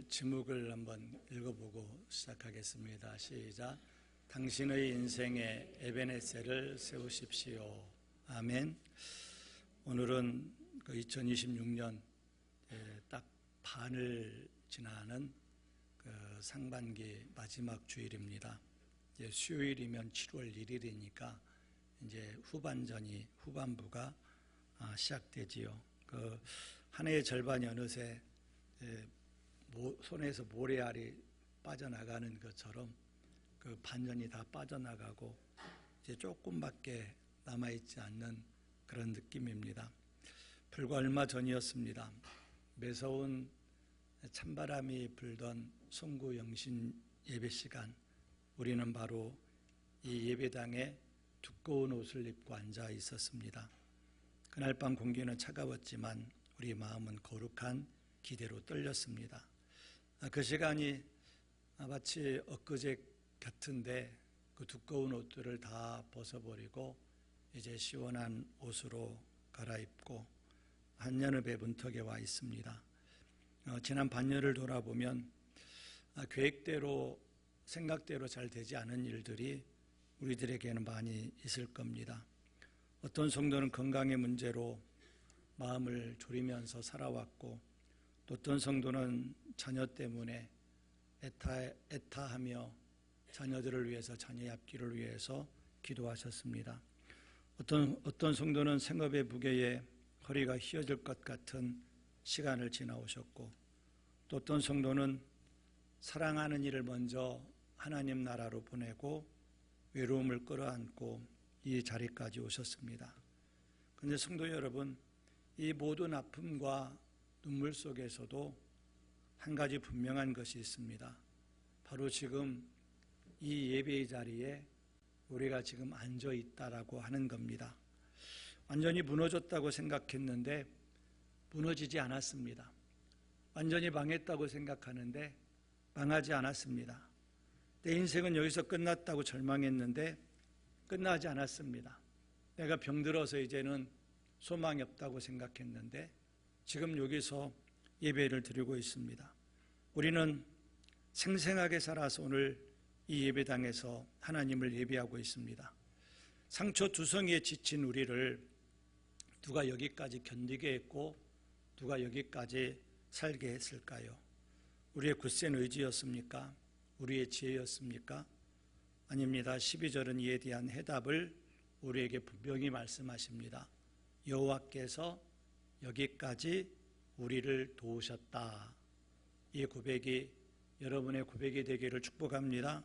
제목을 한번 읽어보고 시작하겠습니다. 시작. 당신의 인생에 에베네셀을 세우십시오. 아멘. 오늘은 2026년 딱 반을 지나는 상반기 마지막 주일입니다. 이제 수요일이면 7월 1일이니까 이제 후반부가 시작되지요. 한 해의 절반이 어느새 손에서 모래알이 빠져나가는 것처럼 그 반년이 다 빠져나가고 이제 조금밖에 남아있지 않는 그런 느낌입니다. 불과 얼마 전이었습니다. 매서운 찬바람이 불던 송구 영신 예배 시간, 우리는 바로 이 예배당에 두꺼운 옷을 입고 앉아 있었습니다. 그날 밤 공기는 차가웠지만 우리 마음은 거룩한 기대로 떨렸습니다. 그 시간이 마치 엊그제 같은데 그 두꺼운 옷들을 다 벗어버리고 이제 시원한 옷으로 갈아입고 한여름의 문턱에 와 있습니다. 지난 반년을 돌아보면 계획대로 생각대로 잘 되지 않은 일들이 우리들에게는 많이 있을 겁니다. 어떤 성도는 건강의 문제로 마음을 졸이면서 살아왔고, 또 어떤 성도는 자녀 때문에 애타하며 자녀들을 위해서, 자녀의 앞길을 위해서 기도하셨습니다. 어떤 성도는 생업의 무게에 허리가 휘어질 것 같은 시간을 지나오셨고, 또 어떤 성도는 사랑하는 일을 먼저 하나님 나라로 보내고 외로움을 끌어안고 이 자리까지 오셨습니다. 그런데 성도 여러분, 이 모든 아픔과 눈물 속에서도 한 가지 분명한 것이 있습니다. 바로 지금 이 예배의 자리에 우리가 지금 앉아 있다라고 하는 겁니다. 완전히 무너졌다고 생각했는데 무너지지 않았습니다. 완전히 망했다고 생각하는데 망하지 않았습니다. 내 인생은 여기서 끝났다고 절망했는데 끝나지 않았습니다. 내가 병들어서 이제는 소망이 없다고 생각했는데 지금 여기서 예배를 드리고 있습니다. 우리는 생생하게 살아서 오늘 이 예배당에서 하나님을 예배하고 있습니다. 상처 두성이에 지친 우리를 누가 여기까지 견디게 했고 누가 여기까지 살게 했을까요? 우리의 굳센 의지였습니까? 우리의 지혜였습니까? 아닙니다. 12절은 이에 대한 해답을 우리에게 분명히 말씀하십니다. 여호와께서 여기까지 우리를 도우셨다. 이 고백이 여러분의 고백이 되기를 축복합니다.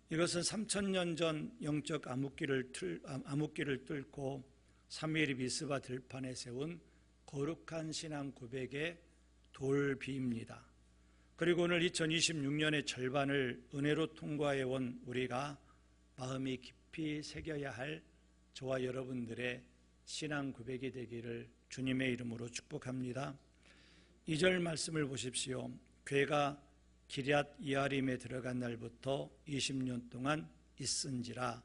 이것은 3000년 전 영적 암흑기를 뚫고 사무엘이 미스바 들판에 세운 거룩한 신앙 고백의 돌비입니다. 그리고 오늘 2026년의 절반을 은혜로 통과해온 우리가 마음이 깊이 새겨야 할 저와 여러분들의 신앙 고백이 되기를 주님의 이름으로 축복합니다. 2절 말씀을 보십시오. 괴가 기럇 이아림에 들어간 날부터 20년 동안 있은지라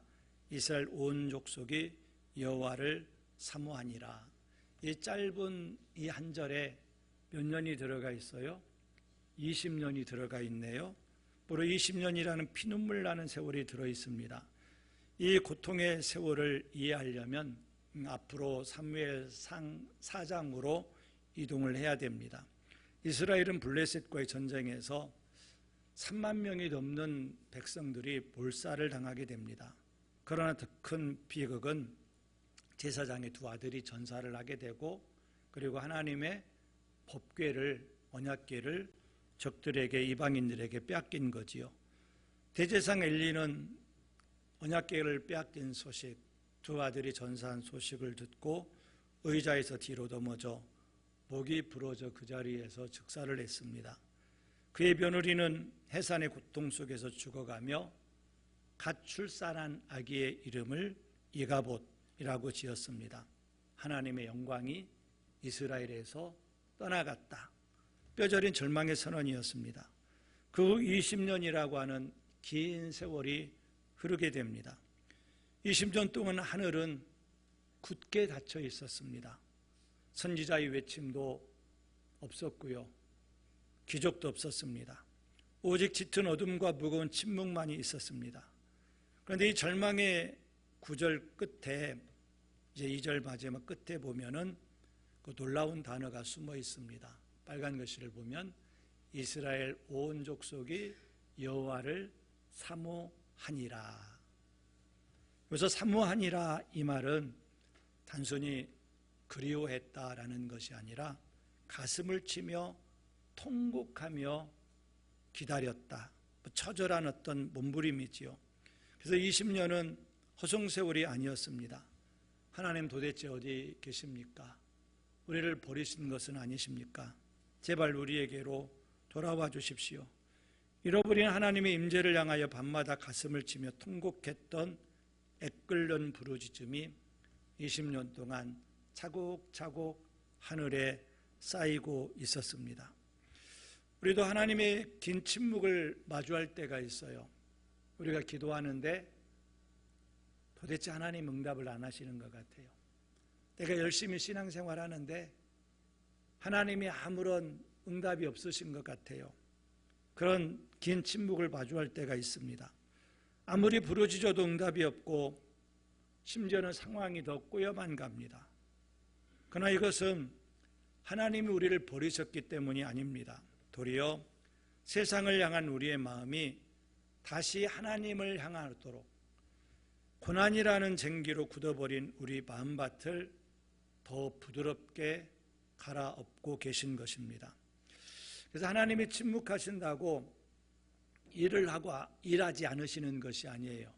이스라엘 온 족속이 여호와를 사모하니라. 이 짧은 이 한 절에 몇 년이 들어가 있어요? 20년이 들어가 있네요. 바로 20년이라는 피눈물 나는 세월이 들어 있습니다. 이 고통의 세월을 이해하려면 앞으로 사무엘상 4장으로 이동을 해야 됩니다. 이스라엘은 블레셋과의 전쟁에서 3만 명이 넘는 백성들이 몰살을 당하게 됩니다. 그러나 더 큰 비극은 제사장의 두 아들이 전사를 하게 되고, 그리고 하나님의 법궤를, 언약궤를 적들에게, 이방인들에게 빼앗긴 거지요. 대제사장 엘리는 언약궤를 빼앗긴 소식, 두 아들이 전사한 소식을 듣고 의자에서 뒤로 넘어져 목이 부러져 그 자리에서 즉사를 했습니다. 그의 며느리는 해산의 고통 속에서 죽어가며 갓 출산한 아기의 이름을 이가봇이라고 지었습니다. 하나님의 영광이 이스라엘에서 떠나갔다. 뼈저린 절망의 선언이었습니다. 그 20년이라고 하는 긴 세월이 흐르게 됩니다. 20년 동안 하늘은 굳게 닫혀 있었습니다. 선지자의 외침도 없었고요. 기적도 없었습니다. 오직 짙은 어둠과 무거운 침묵만이 있었습니다. 그런데 이 절망의 구절 끝에, 이제 2절 마지막 끝에 보면은 그 놀라운 단어가 숨어 있습니다. 빨간 글씨를 보면 이스라엘 온 족속이 여호와를 사모하니라. 그래서 사모하니라 이 말은 단순히 그리워했다라는 것이 아니라 가슴을 치며 통곡하며 기다렸다. 처절한 어떤 몸부림이지요. 그래서 20년은 허송세월이 아니었습니다. 하나님 도대체 어디 계십니까? 우리를 버리신 것은 아니십니까? 제발 우리에게로 돌아와 주십시오. 잃어버린 하나님의 임재를 향하여 밤마다 가슴을 치며 통곡했던 애끓는 부르짖음이 20년 동안 차곡차곡 하늘에 쌓이고 있었습니다. 우리도 하나님의 긴 침묵을 마주할 때가 있어요. 우리가 기도하는데 도대체 하나님 응답을 안 하시는 것 같아요. 내가 열심히 신앙생활하는데 하나님이 아무런 응답이 없으신 것 같아요. 그런 긴 침묵을 마주할 때가 있습니다. 아무리 부르짖어도 응답이 없고 심지어는 상황이 더 꼬여만 갑니다. 그러나 이것은 하나님이 우리를 버리셨기 때문이 아닙니다. 도리어 세상을 향한 우리의 마음이 다시 하나님을 향하도록 고난이라는 쟁기로 굳어버린 우리 마음밭을 더 부드럽게 갈아엎고 계신 것입니다. 그래서 하나님이 침묵하신다고 일을 하고 일하지 않으시는 것이 아니에요.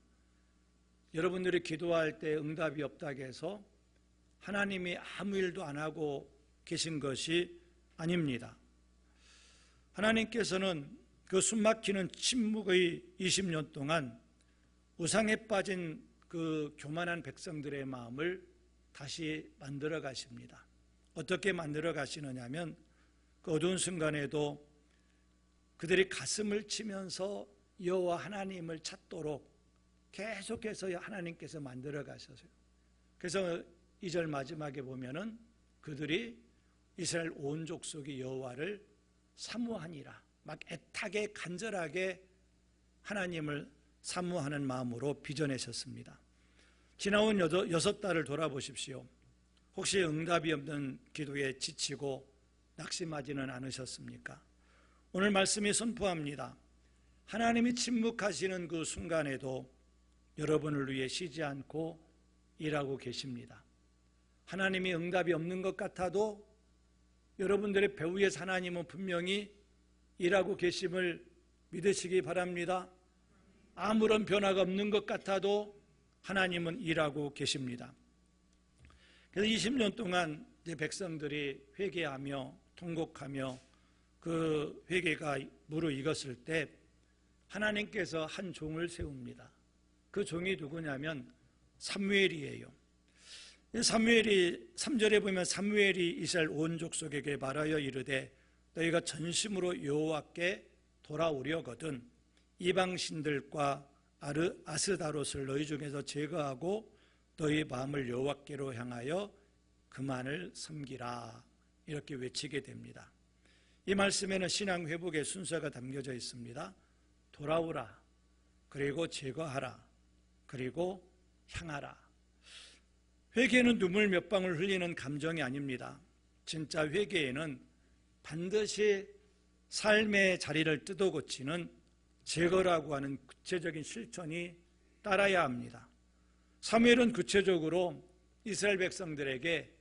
여러분들이 기도할 때 응답이 없다고 해서 하나님이 아무 일도 안 하고 계신 것이 아닙니다. 하나님께서는 그 숨막히는 침묵의 20년 동안 우상에 빠진 그 교만한 백성들의 마음을 다시 만들어 가십니다. 어떻게 만들어 가시느냐면 그 어두운 순간에도 그들이 가슴을 치면서 여호와 하나님을 찾도록 계속해서 하나님께서 만들어 가셨어요. 그래서 2절 마지막에 보면은 그들이 이스라엘 온 족속이 여호와를 사모하니라. 막 애타게 간절하게 하나님을 사모하는 마음으로 빚어내셨습니다. 지나온 6달을 돌아보십시오. 혹시 응답이 없는 기도에 지치고 낙심하지는 않으셨습니까? 오늘 말씀이 선포합니다. 하나님이 침묵하시는 그 순간에도 여러분을 위해 쉬지 않고 일하고 계십니다. 하나님이 응답이 없는 것 같아도 여러분들의 배후에서 하나님은 분명히 일하고 계심을 믿으시기 바랍니다. 아무런 변화가 없는 것 같아도 하나님은 일하고 계십니다. 그래서 20년 동안 이제 백성들이 회개하며 통곡하며 그 회개가 무르익었을 때 하나님께서 한 종을 세웁니다. 그 종이 누구냐면 사무엘이에요. 사무엘이 3절에 보면 사무엘이 이스라엘 온 족속에게 말하여 이르되 너희가 전심으로 여호와께 돌아오려거든 이방 신들과 아스다롯을 너희 중에서 제거하고 너희 마음을 여호와께로 향하여 그만을 섬기라 이렇게 외치게 됩니다. 이 말씀에는 신앙 회복의 순서가 담겨져 있습니다. 돌아오라, 그리고 제거하라, 그리고 향하라. 회개는 눈물 몇 방울 흘리는 감정이 아닙니다. 진짜 회개에는 반드시 삶의 자리를 뜯어고치는 제거라고 하는 구체적인 실천이 따라야 합니다. 사무엘은 구체적으로 이스라엘 백성들에게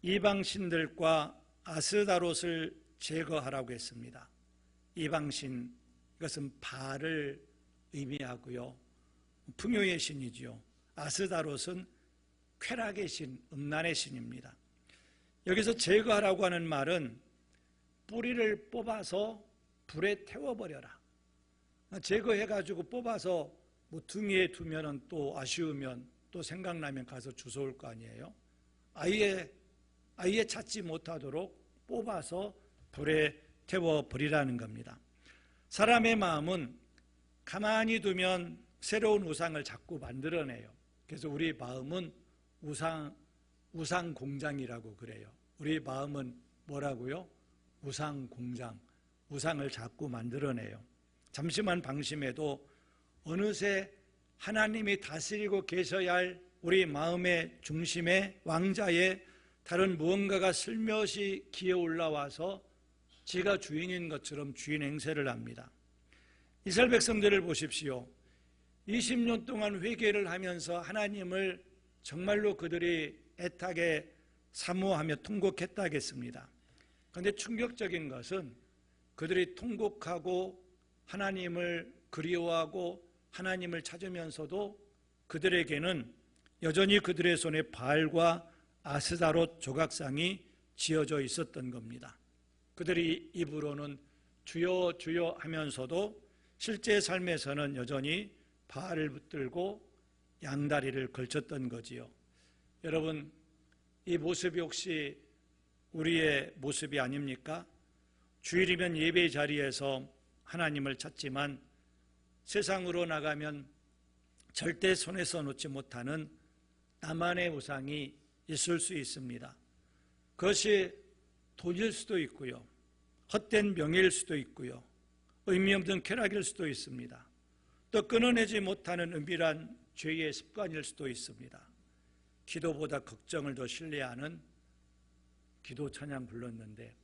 이방신들과 아스다롯을 제거하라고 했습니다. 이방신, 이것은 바알을 의미하고요. 풍요의 신이지요. 아스다롯은 쾌락의 신, 음란의 신입니다. 여기서 제거하라고 하는 말은 뿌리를 뽑아서 불에 태워버려라. 제거해가지고 뽑아서 뭐 등에 두면은 또 아쉬우면 또 생각나면 가서 주워올 거 아니에요. 아예 찾지 못하도록 뽑아서 불에 태워버리라는 겁니다. 사람의 마음은 가만히 두면 새로운 우상을 자꾸 만들어내요. 그래서 우리 마음은 우상 공장이라고 그래요. 우리 마음은 뭐라고요? 우상 공장. 우상을 자꾸 만들어내요. 잠시만 방심해도 어느새 하나님이 다스리고 계셔야 할 우리 마음의 중심에 왕자의 다른 무언가가 슬며시 기어 올라와서 지가 주인인 것처럼 주인 행세를 합니다. 이스라엘 백성들을 보십시오. 20년 동안 회개를 하면서 하나님을 정말로 그들이 애타게 사모하며 통곡했다겠습니다. 그런데 충격적인 것은 그들이 통곡하고 하나님을 그리워하고 하나님을 찾으면서도 그들에게는 여전히 그들의 손에 바알과 아스다롯 조각상이 지어져 있었던 겁니다. 그들이 입으로는 주여 주여 하면서도 실제 삶에서는 여전히 바알을 붙들고 양다리를 걸쳤던 거지요. 여러분, 이 모습이 혹시 우리의 모습이 아닙니까? 주일이면 예배 자리에서 하나님을 찾지만 세상으로 나가면 절대 손에서 놓지 못하는 나만의 우상이 있을 수 있습니다. 그것이 돈일 수도 있고요, 헛된 명예일 수도 있고요, 의미 없는 쾌락일 수도 있습니다. 또 끊어내지 못하는 은밀한 죄의 습관일 수도 있습니다. 기도보다 걱정을 더 신뢰하는 기도 찬양 불렀는데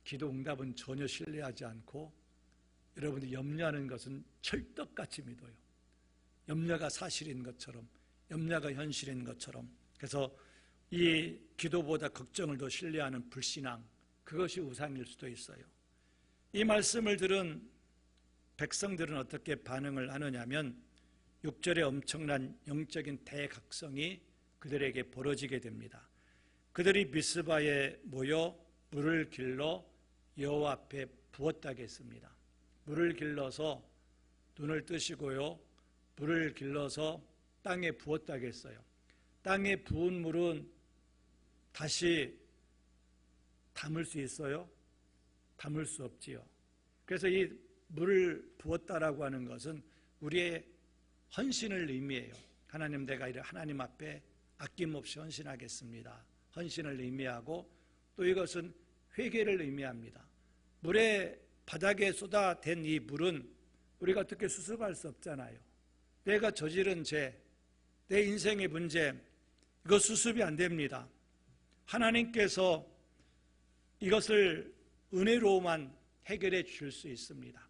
기도 응답은 전혀 신뢰하지 않고 여러분들이 염려하는 것은 철떡같이 믿어요. 염려가 사실인 것처럼, 염려가 현실인 것처럼. 그래서 이 기도보다 걱정을 더 신뢰하는 불신앙, 그것이 우상일 수도 있어요. 이 말씀을 들은 백성들은 어떻게 반응을 하느냐면 6절에 엄청난 영적인 대각성이 그들에게 벌어지게 됩니다. 그들이 미스바에 모여 물을 길러 여호와 앞에 부었다고 했습니다. 물을 길러서 눈을 뜨시고요, 물을 길러서 땅에 부었다고 했어요. 땅에 부은 물은 다시 담을 수 있어요? 담을 수 없지요. 그래서 이 물을 부었다라고 하는 것은 우리의 헌신을 의미해요. 하나님, 내가 하나님 앞에 아낌없이 헌신하겠습니다. 헌신을 의미하고 또 이것은 회개를 의미합니다. 물에 바닥에 쏟아댄 이 물은 우리가 어떻게 수습할 수 없잖아요. 내가 저지른 죄, 내 인생의 문제, 이거 수습이 안 됩니다. 하나님께서 이것을 은혜로만 해결해 주실 수 있습니다.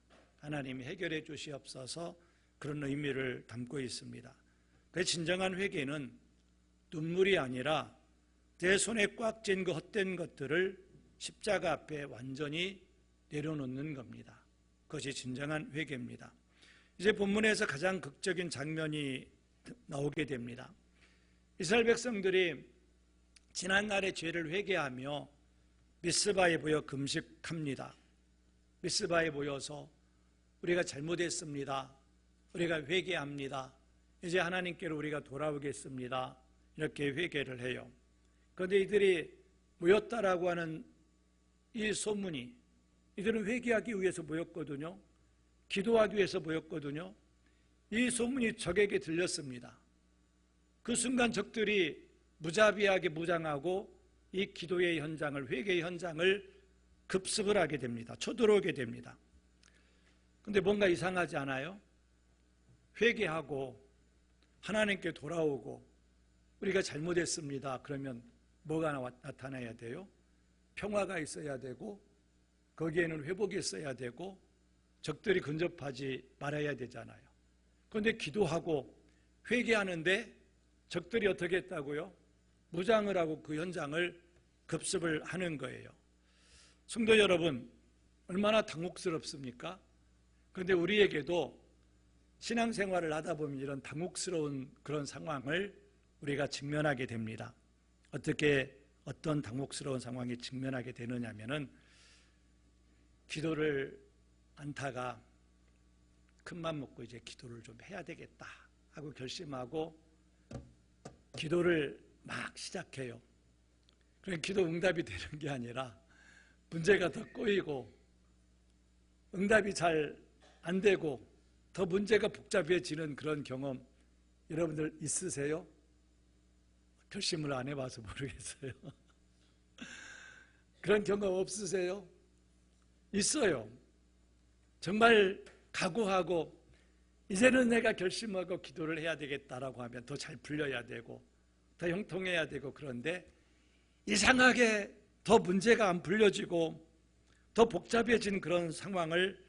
하나님이 해결해 주시옵소서, 그런 의미를 담고 있습니다. 그 진정한 회개는 눈물이 아니라 내 손에 꽉 쥔 그 헛된 것들을 십자가 앞에 완전히 내려놓는 겁니다. 그것이 진정한 회개입니다. 이제 본문에서 가장 극적인 장면이 나오게 됩니다. 이스라엘 백성들이 지난날의 죄를 회개하며 미스바에 모여 금식합니다. 미스바에 모여서 우리가 잘못했습니다, 우리가 회개합니다, 이제 하나님께로 우리가 돌아오겠습니다, 이렇게 회개를 해요. 그런데 이들이 모였다라고 하는 이 소문이, 이들은 회개하기 위해서 모였거든요, 기도하기 위해서 모였거든요. 이 소문이 적에게 들렸습니다. 그 순간 적들이 무자비하게 무장하고 이 기도의 현장을, 회개의 현장을 급습을 하게 됩니다. 쳐들어오게 됩니다. 그런데 뭔가 이상하지 않아요? 회개하고 하나님께 돌아오고 우리가 잘못했습니다, 그러면 뭐가 나타나야 돼요? 평화가 있어야 되고 거기에는 회복이 있어야 되고 적들이 근접하지 말아야 되잖아요. 그런데 기도하고 회개하는데 적들이 어떻게 했다고요? 무장을 하고 그 현장을 급습을 하는 거예요. 성도 여러분, 얼마나 당혹스럽습니까? 그런데 우리에게도 신앙생활을 하다 보면 이런 당혹스러운 그런 상황을 우리가 직면하게 됩니다. 어떤 당혹스러운 상황에 직면하게 되느냐면은, 기도를 않다가 큰맘 먹고 이제 기도를 좀 해야 되겠다 하고 결심하고 기도를 막 시작해요. 그러니까 기도 응답이 되는 게 아니라 문제가 더 꼬이고 응답이 잘 안 되고 더 문제가 복잡해지는 그런 경험 여러분들 있으세요? 결심을 안 해봐서 모르겠어요. 그런 경험 없으세요? 있어요. 정말 각오하고 이제는 내가 결심하고 기도를 해야 되겠다라고 하면 더 잘 풀려야 되고 더 형통해야 되고, 그런데 이상하게 더 문제가 안 풀려지고 더 복잡해진 그런 상황을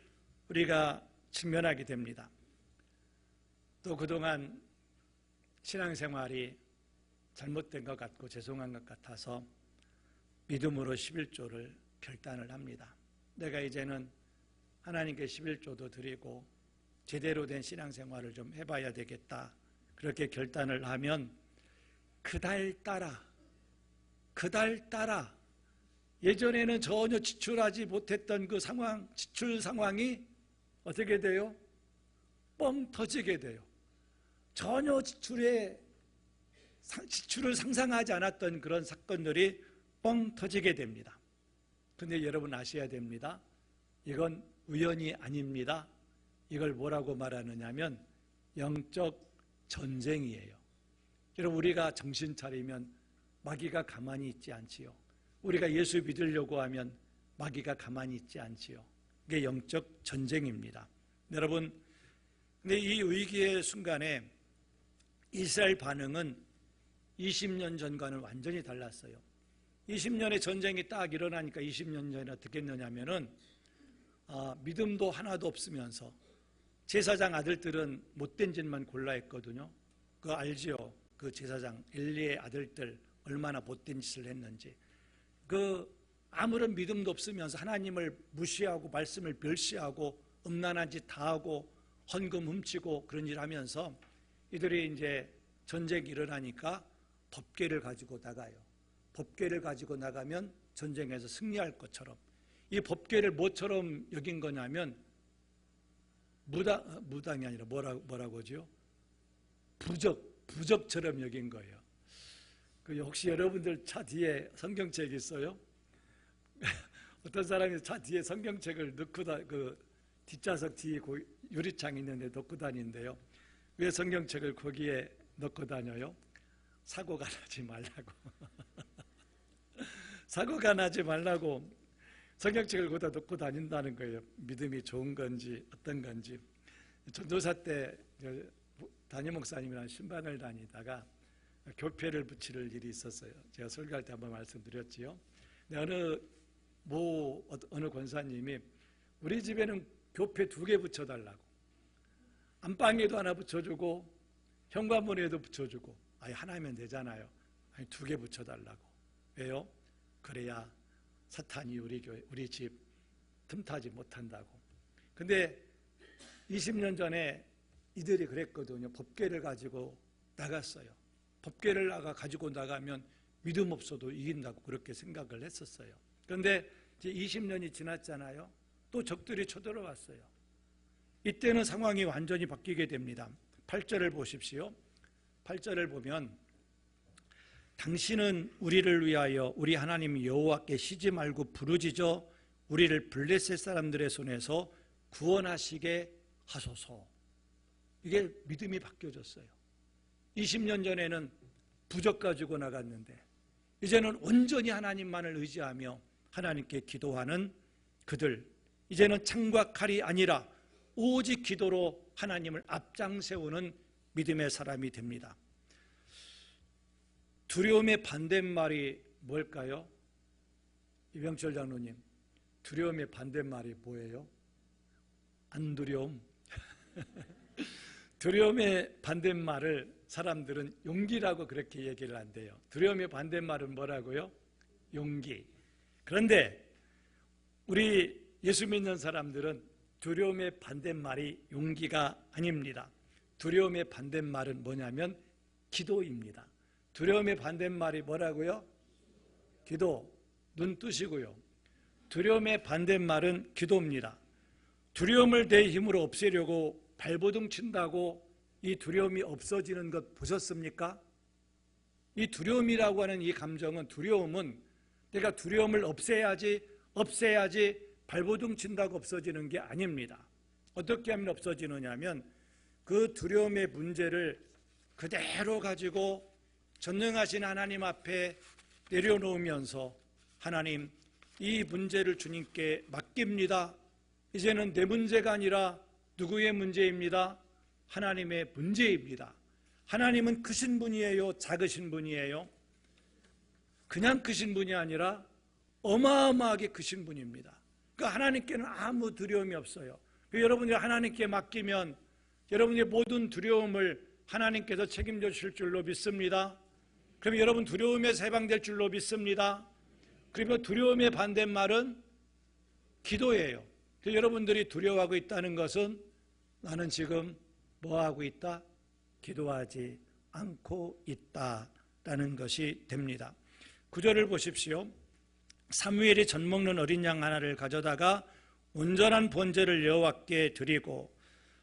우리가 직면하게 됩니다. 또 그동안 신앙생활이 잘못된 것 같고 죄송한 것 같아서 믿음으로 11조를 결단을 합니다. 내가 이제는 하나님께 11조도 드리고 제대로 된 신앙생활을 좀 해봐야 되겠다, 그렇게 결단을 하면 그달 따라 예전에는 전혀 지출하지 못했던 그 상황, 지출 상황이 어떻게 돼요? 뻥 터지게 돼요. 전혀 지출을 상상하지 않았던 그런 사건들이 뻥 터지게 됩니다. 그런데 여러분 아셔야 됩니다. 이건 우연이 아닙니다. 이걸 뭐라고 말하느냐면 영적 전쟁이에요. 여러분, 우리가 정신 차리면 마귀가 가만히 있지 않지요. 우리가 예수 믿으려고 하면 마귀가 가만히 있지 않지요. 이게 영적 전쟁입니다. 여러분, 근데 이 위기의 순간에 이스라엘 반응은 20년 전과는 완전히 달랐어요. 20년의 전쟁이 딱 일어나니까 20년 전에 어떻게 했느냐면은 믿음도 하나도 없으면서 제사장 아들들은 못된 짓만 골라 했거든요. 그거 알지요? 그 제사장 엘리의 아들들 얼마나 못된 짓을 했는지. 아무런 믿음도 없으면서 하나님을 무시하고 말씀을 멸시하고 음란한 짓 다 하고 헌금 훔치고 그런 일 하면서 이들이 이제 전쟁이 일어나니까 법궤를 가지고 나가요. 법궤를 가지고 나가면 전쟁에서 승리할 것처럼. 이 법궤를 뭐처럼 여긴 거냐면 무당이 아니라 뭐라고 하죠? 부적처럼 여긴 거예요. 혹시 여러분들 차 뒤에 성경책 있어요? 어떤 사람이 차 뒤에 성경책을 넣고 뒷좌석 뒤에 유리창 있는데 넣고 다니는데요. 왜 성경책을 거기에 넣고 다녀요? 사고가 나지 말라고. 사고가 나지 말라고 성경책을 거기다 놓고 다닌다는 거예요. 믿음이 좋은 건지 어떤 건지. 전도사 때 담임 목사님이랑 신방을 다니다가 교패를 붙일 일이 있었어요. 제가 설교할 때 한번 말씀드렸지요. 어느 권사님이 우리 집에는 교패 2개 붙여달라고, 안방에도 하나 붙여주고 현관문에도 붙여주고, 하나면 되잖아요. 2개 붙여달라고. 왜요? 그래야 사탄이 우리 집 틈타지 못한다고. 근데 20년 전에 이들이 그랬거든요. 법궤를 가지고 나갔어요. 법궤를 가지고 나가면 믿음 없어도 이긴다고 그렇게 생각을 했었어요. 그런데 이제 20년이 지났잖아요. 또 적들이 쳐들어왔어요. 이때는 상황이 완전히 바뀌게 됩니다. 8절을 보십시오. 8절을 보면 당신은 우리를 위하여 우리 하나님 여호와께 쉬지 말고 부르짖어 우리를 블레셋 사람들의 손에서 구원하시게 하소서. 이게 믿음이 바뀌어졌어요. 20년 전에는 부적 가지고 나갔는데 이제는 온전히 하나님만을 의지하며 하나님께 기도하는 그들, 이제는 창과 칼이 아니라 오직 기도로 하나님을 앞장세우는 믿음의 사람이 됩니다. 두려움의 반대말이 뭘까요? 이병철 장로님, 두려움의 반대말이 뭐예요? 안두려움. 두려움의 반대말을 사람들은 용기라고 그렇게 얘기를 한대요. 두려움의 반대말은 뭐라고요? 용기. 그런데 우리 예수 믿는 사람들은 두려움의 반대말이 용기가 아닙니다. 두려움의 반대말은 뭐냐면 기도입니다. 두려움의 반대말이 뭐라고요? 기도. 눈 뜨시고요. 두려움의 반대말은 기도입니다. 두려움을 내 힘으로 없애려고 발버둥 친다고 이 두려움이 없어지는 것 보셨습니까? 이 두려움이라고 하는 이 감정은, 두려움은 내가 두려움을 없애야지 발버둥 친다고 없어지는 게 아닙니다. 어떻게 하면 없어지느냐면 그 두려움의 문제를 그대로 가지고 전능하신 하나님 앞에 내려놓으면서 하나님, 이 문제를 주님께 맡깁니다. 이제는 내 문제가 아니라 누구의 문제입니다? 하나님의 문제입니다. 하나님은 크신 분이에요? 작으신 분이에요? 그냥 크신 분이 아니라 어마어마하게 크신 분입니다. 그러니까 하나님께는 아무 두려움이 없어요. 여러분이 하나님께 맡기면 여러분의 모든 두려움을 하나님께서 책임져 주실 줄로 믿습니다. 그럼 여러분 두려움에서 해방될 줄로 믿습니다. 그러면 두려움의 반대말은 기도예요. 여러분들이 두려워하고 있다는 것은 나는 지금 뭐하고 있다? 기도하지 않고 있다라는 것이 됩니다. 9절을 보십시오. 사무엘이 젖 먹는 어린 양 하나를 가져다가 온전한 번제를 여호와께 드리고,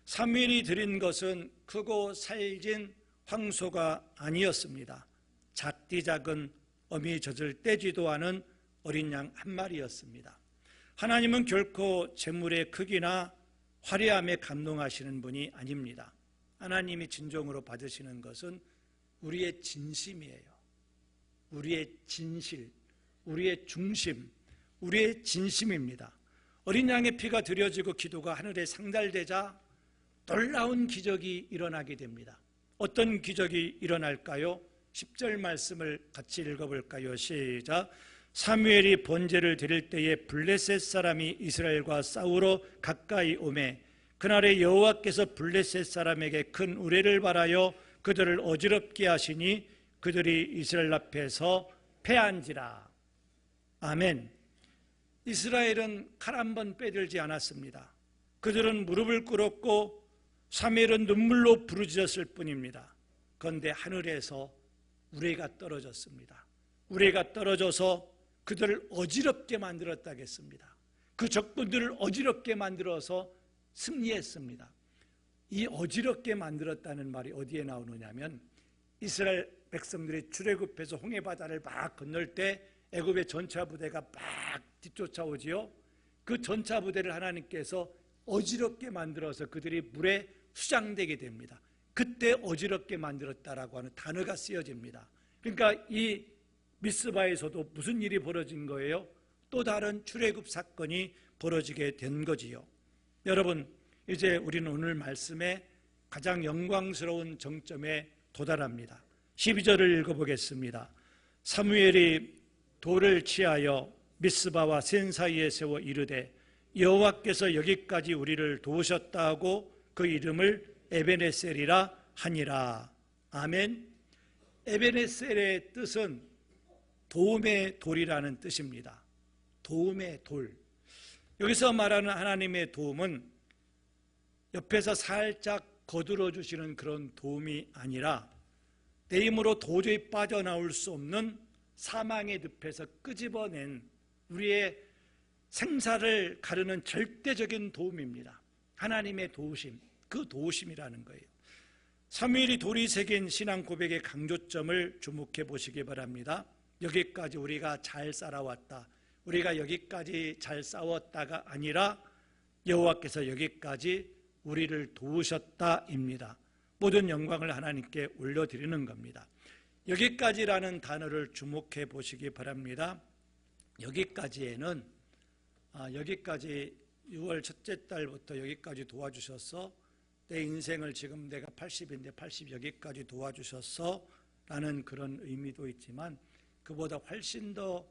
사무엘이 드린 것은 크고 살진 황소가 아니었습니다. 작디 작은 어미 젖을 떼지도 않은 어린 양 한 마리였습니다. 하나님은 결코 재물의 크기나 화려함에 감동하시는 분이 아닙니다. 하나님이 진정으로 받으시는 것은 우리의 진심이에요. 우리의 진실, 우리의 중심, 우리의 진심입니다. 어린 양의 피가 드려지고 기도가 하늘에 상달되자 놀라운 기적이 일어나게 됩니다. 어떤 기적이 일어날까요? 10절 말씀을 같이 읽어볼까요? 시작. 사무엘이 번제를 드릴 때에 블레셋 사람이 이스라엘과 싸우러 가까이 오매 그날에 여호와께서 블레셋 사람에게 큰 우레를 발하여 그들을 어지럽게 하시니 그들이 이스라엘 앞에서 패한지라. 아멘. 이스라엘은 칼 한 번 빼들지 않았습니다. 그들은 무릎을 꿇었고 사무엘은 눈물로 부르짖었을 뿐입니다. 그런데 하늘에서 우레가 떨어졌습니다. 우레가 떨어져서 그들을 어지럽게 만들었다겠습니다. 그 적군들을 어지럽게 만들어서 승리했습니다. 이 어지럽게 만들었다는 말이 어디에 나오느냐면 이스라엘 백성들이 출애굽해서 홍해바다를 막 건널 때 애굽의 전차 부대가 막 뒤쫓아오지요. 그 전차 부대를 하나님께서 어지럽게 만들어서 그들이 물에 수장되게 됩니다. 그때 어지럽게 만들었다라고 하는 단어가 쓰여집니다. 그러니까 이 미스바에서도 무슨 일이 벌어진 거예요? 또 다른 출애굽 사건이 벌어지게 된 거지요. 여러분, 이제 우리는 오늘 말씀의 가장 영광스러운 정점에 도달합니다. 12절을 읽어보겠습니다. 사무엘이 돌을 취하여 미스바와 센 사이에 세워 이르되 여호와께서 여기까지 우리를 도우셨다 하고 그 이름을 에베네셀이라 하니라. 아멘. 에베네셀의 뜻은 도움의 돌이라는 뜻입니다. 도움의 돌. 여기서 말하는 하나님의 도움은 옆에서 살짝 거들어 주시는 그런 도움이 아니라 내 힘으로 도저히 빠져나올 수 없는 사망의 늪에서 끄집어낸 우리의 생사를 가르는 절대적인 도움입니다. 하나님의 도우심, 그 도우심이라는 거예요. 사무엘이 돌이 새긴 신앙 고백의 강조점을 주목해 보시기 바랍니다. 여기까지 우리가 잘 살아왔다, 우리가 여기까지 잘 싸웠다가 아니라 여호와께서 여기까지 우리를 도우셨다입니다. 모든 영광을 하나님께 올려드리는 겁니다. 여기까지라는 단어를 주목해 보시기 바랍니다. 여기까지에는 여기까지 6월 첫째 달부터 여기까지 도와주셔서 내 인생을 지금 내가 80인데 80 여기까지 도와주셨어 라는 그런 의미도 있지만 그보다 훨씬 더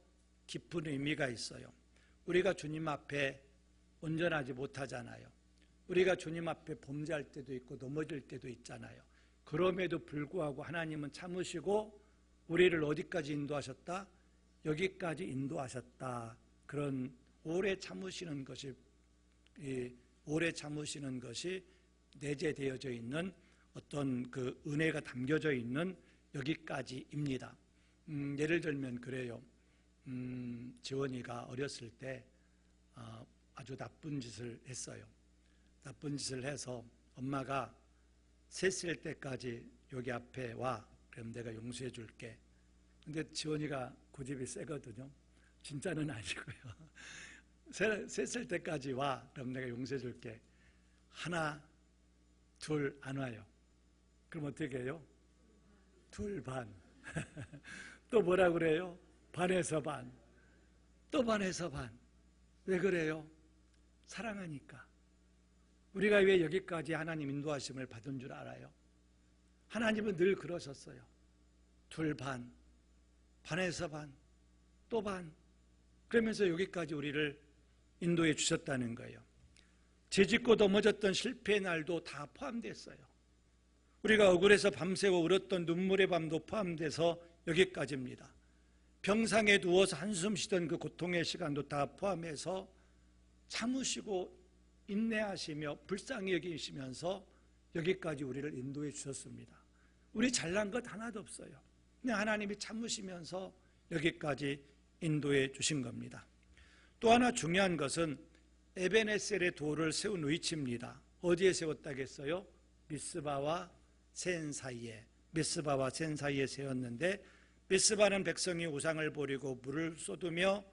깊은 의미가 있어요. 우리가 주님 앞에 온전하지 못하잖아요. 우리가 주님 앞에 범죄할 때도 있고 넘어질 때도 있잖아요. 그럼에도 불구하고 하나님은 참으시고 우리를 어디까지 인도하셨다? 여기까지 인도하셨다. 그런 오래 참으시는 것이 내재되어져 있는 어떤 그 은혜가 담겨져 있는 여기까지입니다. 예를 들면 그래요. 지원이가 어렸을 때 아주 나쁜 짓을 했어요. 나쁜 짓을 해서 엄마가 셋을 때까지 여기 앞에 와. 그럼 내가 용서해 줄게. 근데 지원이가 고집이 세거든요. 진짜는 아니고요. 셋을 때까지 와. 그럼 내가 용서해 줄게. 하나, 둘 안 와요. 그럼 어떻게 해요? 둘 반. 또 뭐라 그래요? 반에서 반. 또 반에서 반. 왜 그래요? 사랑하니까. 우리가 왜 여기까지 하나님 인도하심을 받은 줄 알아요? 하나님은 늘 그러셨어요. 둘 반, 반에서 반, 또 반. 그러면서 여기까지 우리를 인도해 주셨다는 거예요. 죄짓고 넘어졌던 실패의 날도 다 포함됐어요. 우리가 억울해서 밤새워 울었던 눈물의 밤도 포함돼서 여기까지입니다. 병상에 누워서 한숨 쉬던 그 고통의 시간도 다 포함해서 참으시고 인내하시며 불쌍히 여기시면서 여기까지 우리를 인도해 주셨습니다. 우리 잘난 것 하나도 없어요. 그냥 하나님이 참으시면서 여기까지 인도해 주신 겁니다. 또 하나 중요한 것은 에베네셀의 돌을 세운 위치입니다. 어디에 세웠다겠어요? 미스바와 센 사이에. 미스바와 센 사이에 세웠는데, 미스바는 백성이 우상을 버리고 물을 쏟으며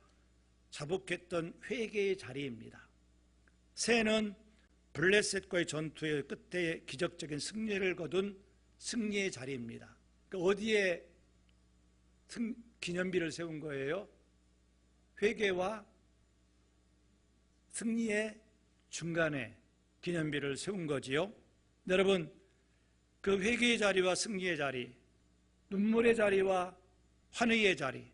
자복했던 회개의 자리입니다. 센은 블레셋과의 전투의 끝에 기적적인 승리를 거둔 승리의 자리입니다. 그러니까 어디에 기념비를 세운 거예요? 회개와 승리의 중간에 기념비를 세운 거지요. 여러분, 그 회개의 자리와 승리의 자리, 눈물의 자리와 환희의 자리,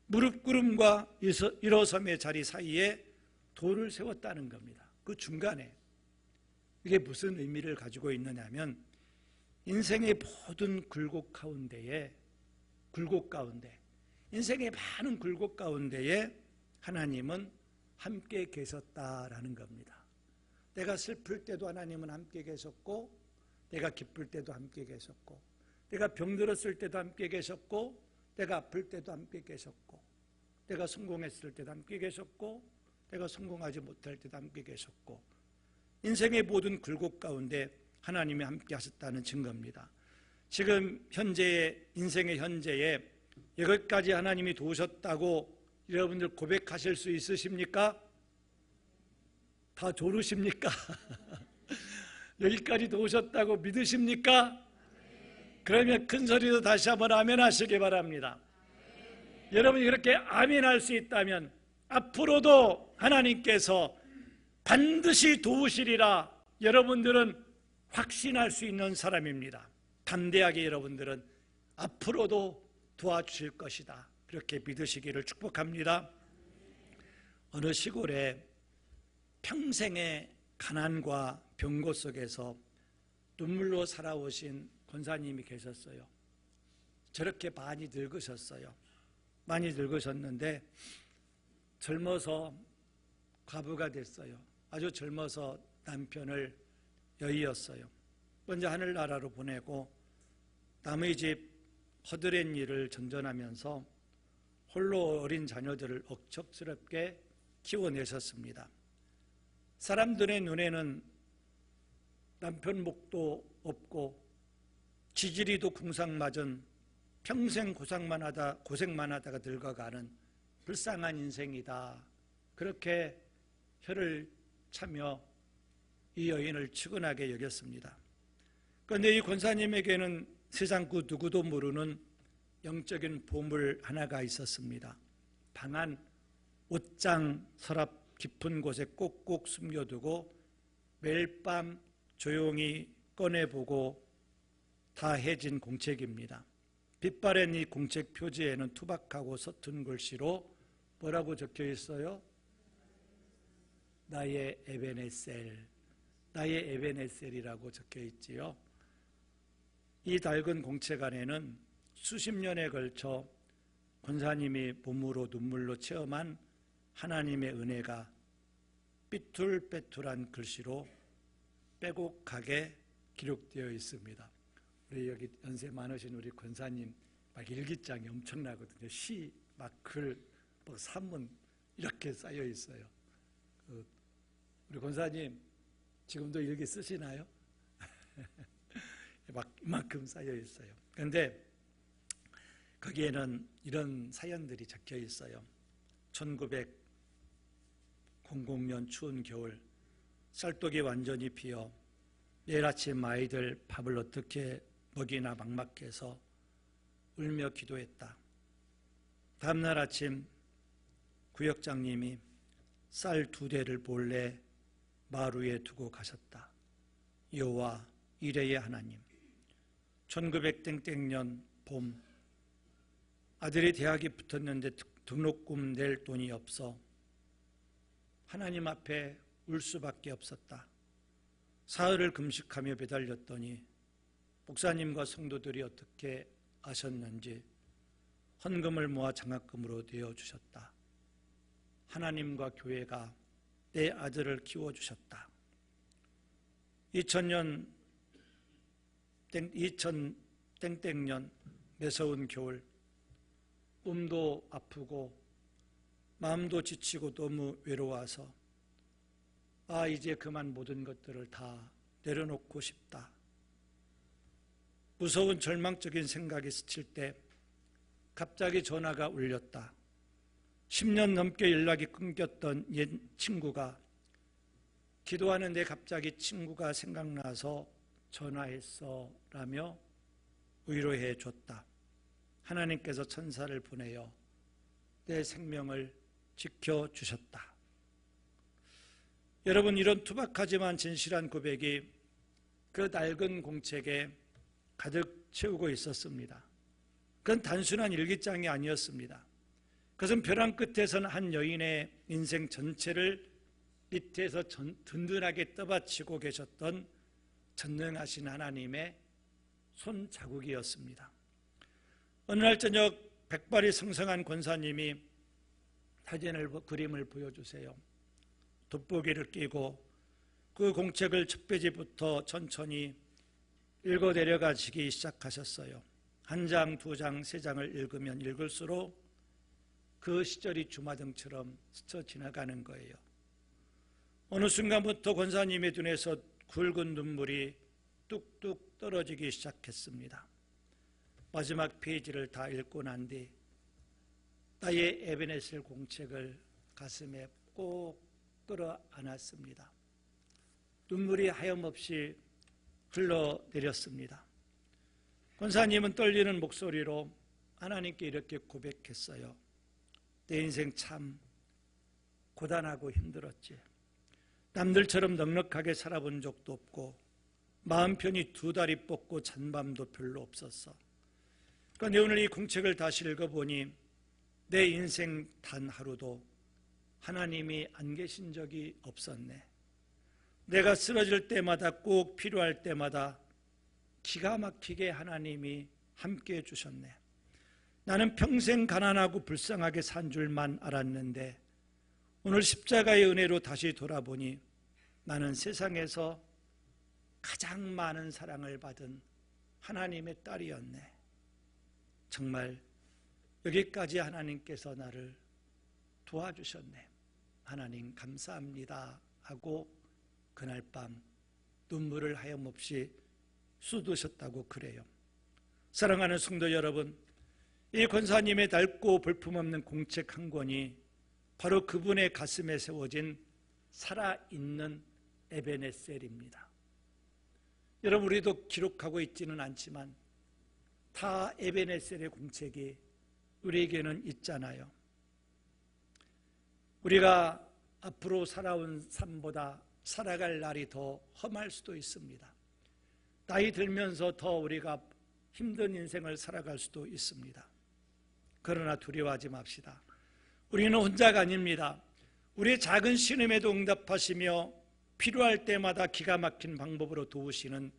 무릎 꿇음과 일어섬의 자리 사이에 돌을 세웠다는 겁니다. 그 중간에. 이게 무슨 의미를 가지고 있느냐면, 인생의 모든 굴곡 가운데, 인생의 많은 굴곡 가운데에 하나님은 함께 계셨다라는 겁니다. 내가 슬플 때도 하나님은 함께 계셨고, 내가 기쁠 때도 함께 계셨고, 내가 병들었을 때도 함께 계셨고, 내가 아플 때도 함께 계셨고, 내가 성공했을 때도 함께 계셨고, 내가 성공하지 못할 때도 함께 계셨고, 인생의 모든 굴곡 가운데 하나님이 함께 하셨다는 증거입니다. 지금 인생의 현재에 여기까지 하나님이 도우셨다고 여러분들 고백하실 수 있으십니까? 다 조르십니까? 여기까지 도우셨다고 믿으십니까? 그러면 큰 소리로 다시 한번 아멘 하시기 바랍니다. 여러분이 그렇게 아멘 할 수 있다면 앞으로도 하나님께서 반드시 도우시리라 여러분들은 확신할 수 있는 사람입니다. 담대하게 여러분들은 앞으로도 도와주실 것이다. 그렇게 믿으시기를 축복합니다. 어느 시골에 평생의 가난과 병고 속에서 눈물로 살아오신 권사님이 계셨어요. 저렇게 많이 늙으셨어요. 많이 늙으셨는데 젊어서 과부가 됐어요. 아주 젊어서 남편을 여의었어요. 먼저 하늘나라로 보내고 남의 집 허드렛 일을 전전하면서 홀로 어린 자녀들을 억척스럽게 키워내셨습니다. 사람들의 눈에는 남편 목도 없고 지지리도 궁상맞은 평생 고생만 하다가 늙어가는 불쌍한 인생이다. 그렇게 혀를 차며 이 여인을 측은하게 여겼습니다. 그런데 이 권사님에게는 세상 그 누구도 모르는 영적인 보물 하나가 있었습니다. 방안 옷장 서랍 깊은 곳에 꼭꼭 숨겨두고 매일 밤 조용히 꺼내보고 다 해진 공책입니다. 빛바랜 이 공책 표지에는 투박하고 서툰 글씨로 뭐라고 적혀 있어요? 나의 에베네셀, 나의 에베네셀이라고 적혀 있지요. 이 낡은 공책 안에는 수십 년에 걸쳐 권사님이 몸으로 눈물로 체험한 하나님의 은혜가 삐뚤빼뚤한 글씨로 빼곡하게 기록되어 있습니다. 우리 여기 연세 많으신 우리 권사님 막 일기장이 엄청나거든요. 시, 막 글, 뭐 산문 이렇게 쌓여 있어요. 우리 권사님 지금도 일기 쓰시나요? 막 이만큼 쌓여 있어요. 그런데 거기에는 이런 사연들이 적혀 있어요. 1900년 추운 겨울 쌀떡이 완전히 비어 내일 아침 아이들 밥을 어떻게 먹이나 막막해서 울며 기도했다. 다음날 아침 구역장님이 쌀 2대를 몰래 마루에 두고 가셨다. 여호와 이레의 하나님, 1900땡땡년 봄 아들이 대학에 붙었는데 등록금 낼 돈이 없어 하나님 앞에 울 수밖에 없었다. 사흘을 금식하며 배달렸더니 목사님과 성도들이 어떻게 아셨는지 헌금을 모아 장학금으로 내어주셨다. 하나님과 교회가 내 아들을 키워주셨다. 2000년 땡땡년 매서운 겨울, 몸도 아프고 마음도 지치고 너무 외로워서 이제 그만 모든 것들을 다 내려놓고 싶다. 무서운 절망적인 생각이 스칠 때 갑자기 전화가 울렸다. 10년 넘게 연락이 끊겼던 옛 친구가 기도하는데 갑자기 친구가 생각나서 전화했어 라며 위로해 줬다. 하나님께서 천사를 보내어 내 생명을 지켜주셨다. 여러분, 이런 투박하지만 진실한 고백이 그 낡은 공책에 가득 채우고 있었습니다. 그건 단순한 일기장이 아니었습니다. 그것은 벼랑 끝에서는 한 여인의 인생 전체를 밑에서 든든하게 떠받치고 계셨던 전능하신 하나님의 손자국이었습니다. 어느 날 저녁 백발이 성성한 권사님이 그림을 보여주세요. 돋보기를 끼고 그 공책을 첫 페이지부터 천천히 읽어 내려가시기 시작하셨어요. 한 장, 두 장, 세 장을 읽으면 읽을수록 그 시절이 주마등처럼 스쳐 지나가는 거예요. 어느 순간부터 권사님의 눈에서 굵은 눈물이 뚝뚝 떨어지기 시작했습니다. 마지막 페이지를 다 읽고 난 뒤 나의 에베네셀 공책을 가슴에 꼭 끌어안았습니다. 눈물이 하염없이 흘러내렸습니다. 권사님은 떨리는 목소리로 하나님께 이렇게 고백했어요. 내 인생 참 고단하고 힘들었지. 남들처럼 넉넉하게 살아본 적도 없고 마음 편히 두 다리 뻗고 잔 밤도 별로 없었어. 그런데 오늘 이 공책을 다시 읽어보니 내 인생 단 하루도 하나님이 안 계신 적이 없었네. 내가 쓰러질 때마다 꼭 필요할 때마다 기가 막히게 하나님이 함께해 주셨네. 나는 평생 가난하고 불쌍하게 산 줄만 알았는데 오늘 십자가의 은혜로 다시 돌아보니 나는 세상에서 가장 많은 사랑을 받은 하나님의 딸이었네. 정말 여기까지 하나님께서 나를 도와주셨네. 하나님 감사합니다 하고 그날 밤 눈물을 하염없이 쏟으셨다고 그래요. 사랑하는 성도 여러분, 이 권사님의 낡고 볼품없는 공책 한 권이 바로 그분의 가슴에 세워진 살아있는 에베네셀입니다. 여러분, 우리도 기록하고 있지는 않지만 다 에베네셀의 공책이 우리에게는 있잖아요. 우리가 앞으로 살아온 삶보다 살아갈 날이 더 험할 수도 있습니다. 나이 들면서 더 우리가 힘든 인생을 살아갈 수도 있습니다. 그러나 두려워하지 맙시다. 우리는 혼자가 아닙니다. 우리의 작은 신음에도 응답하시며 필요할 때마다 기가 막힌 방법으로 도우시는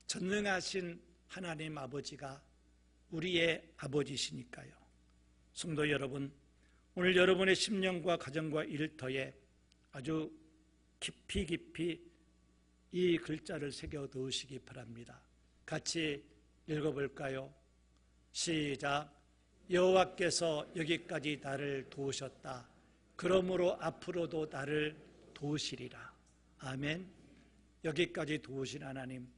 전능하신 하나님 아버지가 우리의 아버지시니까요. 성도 여러분, 오늘 여러분의 심령과 가정과 일터에 아주 깊이 이 글자를 새겨 넣으시기 바랍니다. 같이 읽어볼까요? 시작. 여호와께서 여기까지 나를 도우셨다. 그러므로 앞으로도 나를 도우시리라. 아멘. 여기까지 도우신 하나님,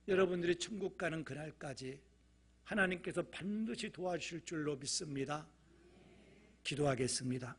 여러분들이 천국 가는 그날까지 하나님께서 반드시 도와주실 줄로 믿습니다. 기도하겠습니다.